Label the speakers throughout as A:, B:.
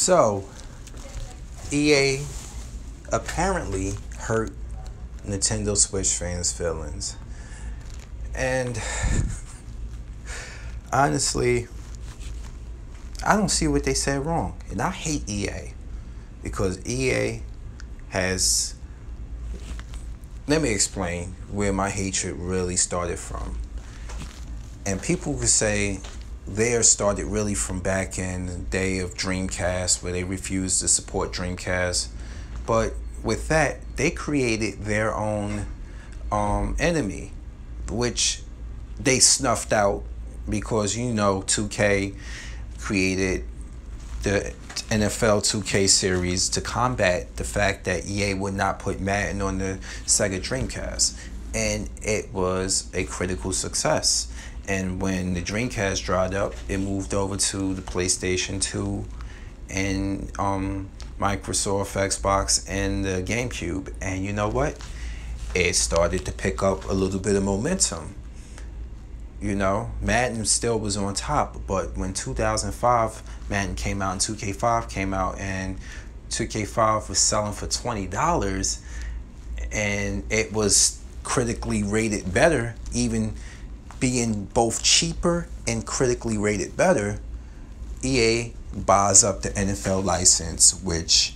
A: So, EA apparently hurt Nintendo Switch fans' feelings. And honestly, I don't see what they said wrong. And I hate EA because EA has. Let me explain where my hatred really started from. And people could say theirs started really from back in the day of Dreamcast, where they refused to support Dreamcast. But with that, they created their own enemy, which they snuffed out because 2K created the NFL 2K series to combat the fact that EA would not put Madden on the Sega Dreamcast. And it was a critical success. And when the Dreamcast dried up, it moved over to the PlayStation 2 and Microsoft Xbox and the GameCube. And you know what? It started to pick up a little bit of momentum. Madden still was on top, but when 2005 Madden came out and 2K5 came out, and 2K5 was selling for $20, and it was critically rated better, even being both cheaper and critically rated better, EA buys up the NFL license, which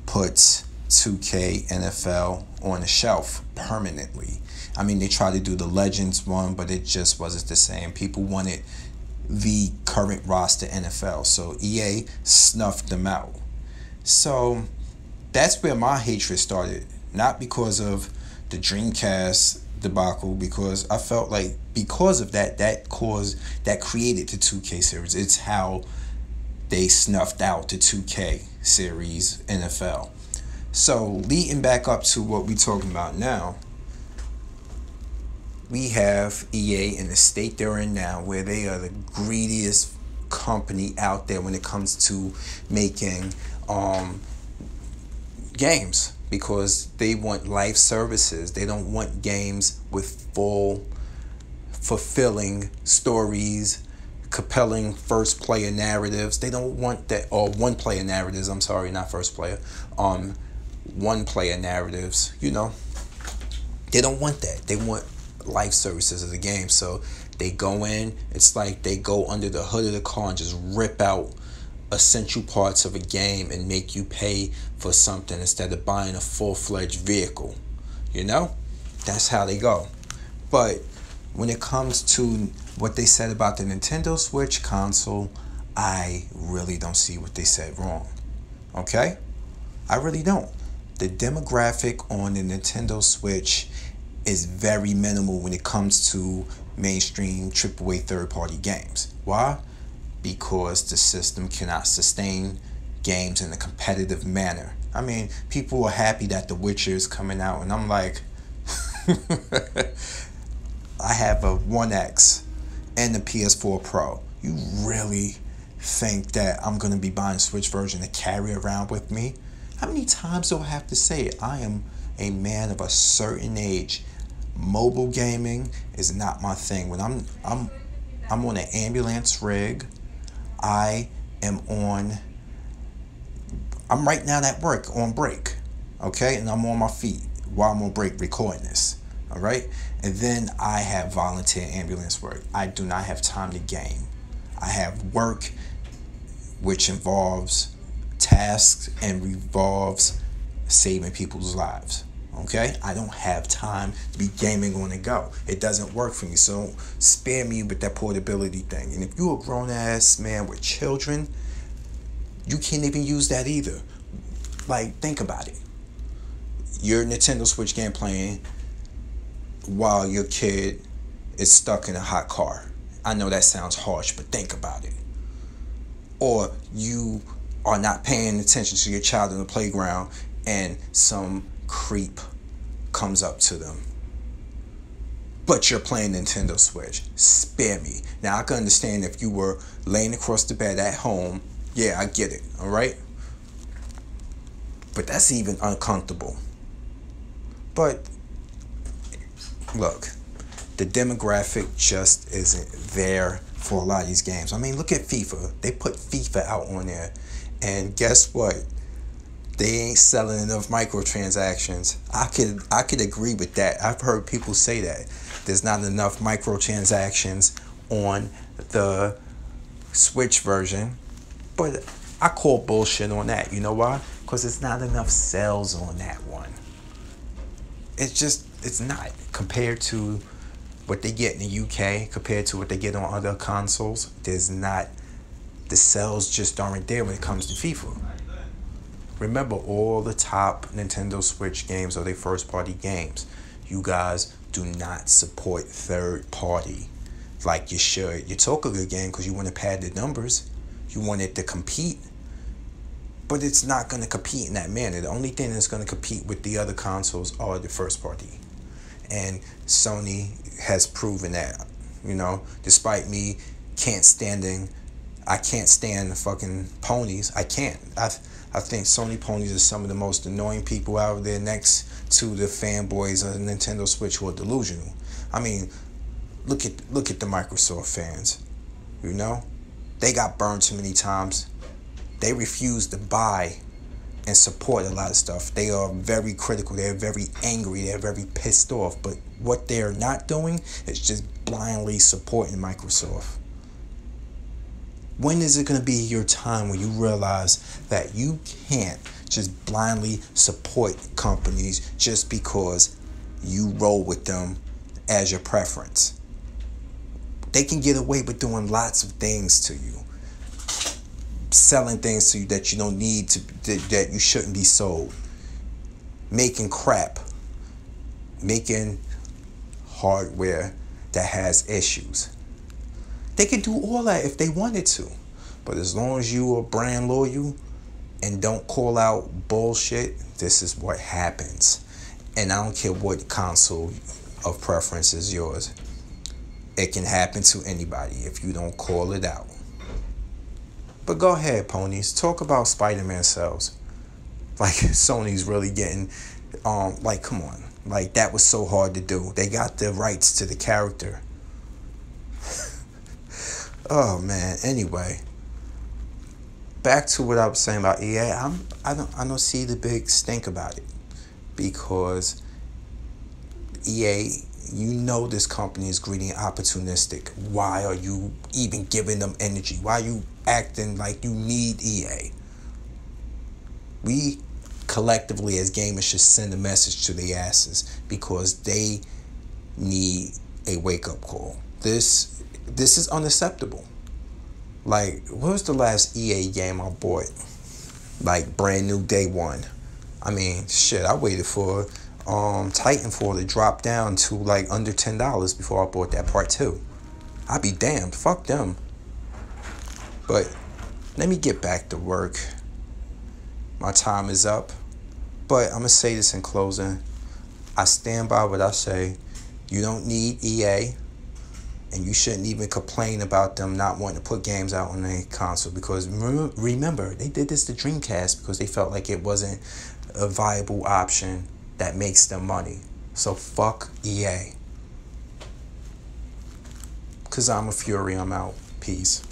A: puts 2K NFL on the shelf permanently. I mean, they tried to do the Legends one, but it just wasn't the same. People wanted the current roster NFL, so EA snuffed them out. So that's where my hatred started. Not because of the Dreamcast debacle, because I felt like because of that created the 2K series. It's how they snuffed out the 2K series NFL. So leading back up to what we're talking about now, we have EA in the state they're in now, where they are the greediest company out there when it comes to making games, because they want live services. They don't want games with full, fulfilling stories, compelling first player narratives. They don't want that, or one player narratives. I'm sorry, not first player. One player narratives. They don't want that. They want life services of the game. So they go in, it's like they go under the hood of the car and just rip out essential parts of a game and make you pay for something instead of buying a full-fledged vehicle. That's how they go. But when it comes to what they said about the Nintendo Switch console, I really don't see what they said wrong. Okay? I really don't. The demographic on the Nintendo Switch is very minimal when it comes to mainstream AAA third-party games. Why? Because the system cannot sustain games in a competitive manner. I mean, people are happy that The Witcher is coming out, and I'm like, I have a 1X and the PS4 Pro. You really think that I'm going to be buying a Switch version to carry around with me? How many times do I have to say it? I am a man of a certain age. Mobile gaming is not my thing. When I'm on an ambulance rig, I'm right now at work on break, okay? And I'm on my feet while I'm on break recording this, all right? And then I have volunteer ambulance work. I do not have time to game. I have work which involves tasks and revolves saving people's lives. Okay? I don't have time to be gaming on the go. It doesn't work for me. So spare me with that portability thing. And if you're a grown-ass man with children, you can't even use that either. Like, think about it. Your Nintendo Switch game playing while your kid is stuck in a hot car. I know that sounds harsh, but think about it. Or you are not paying attention to your child in the playground and some creep comes up to them, but you're playing Nintendo Switch. Spare me. Now, I can understand if you were laying across the bed at home. Yeah, I get it, all right? But that's even uncomfortable. But look, the demographic just isn't there for a lot of these games. I mean, look at FIFA. They put FIFA out on there, And guess what? They ain't selling enough microtransactions. I could agree with that. I've heard people say that there's not enough microtransactions on the Switch version, but I call bullshit on that. You know why? Because it's not enough sales on that one. It's not compared to what they get in the UK, compared to what they get on other consoles. There's not, the sales just aren't there when it comes to FIFA. Remember, all the top Nintendo Switch games are their first party games. You guys do not support third party like you should. You talk a good game because you want to pad the numbers. You want it to compete. But it's not going to compete in that manner. The only thing that's going to compete with the other consoles are the first party. And Sony has proven that. You know, despite me I can't stand the fucking ponies. I can't. I think Sony ponies are some of the most annoying people out there next to the fanboys of the Nintendo Switch who are delusional. I mean, look at the Microsoft fans. You know? They got burned too many times. They refuse to buy and support a lot of stuff. They are very critical. They're very angry. They're very pissed off. But what they're not doing is just blindly supporting Microsoft. When is it going to be your time when you realize that you can't just blindly support companies just because you roll with them as your preference? They can get away with doing lots of things to you. Selling things to you that you don't need to, that you shouldn't be sold. Making crap. Making hardware that has issues. They can do all that if they wanted to. But as long as you are brand loyal and don't call out bullshit, this is what happens. And I don't care what console of preference is yours. It can happen to anybody if you don't call it out. But go ahead, ponies. Talk about Spider-Man sales. Like, Sony's really getting, like, come on. Like, that was so hard to do. They got the rights to the character. Oh, man. Anyway. Back to what I was saying about EA. I don't see the big stink about it. Because EA, you know this company is greedy and opportunistic. Why are you even giving them energy? Why are you acting like you need EA? We collectively as gamers should send a message to their asses because they need a wake-up call. This is unacceptable. Like, what was the last EA game I bought? Like, brand new day one. I mean, shit, I waited for Titanfall to drop down to like under $10 before I bought that part 2. I'd be damned. Fuck them. But let me get back to work. My time is up. But I'm going to say this in closing. I stand by what I say. You don't need EA. And you shouldn't even complain about them not wanting to put games out on their console. Because remember, they did this to Dreamcast because they felt like it wasn't a viable option that makes them money. So fuck EA. Because I'm a Fury. I'm out. Peace.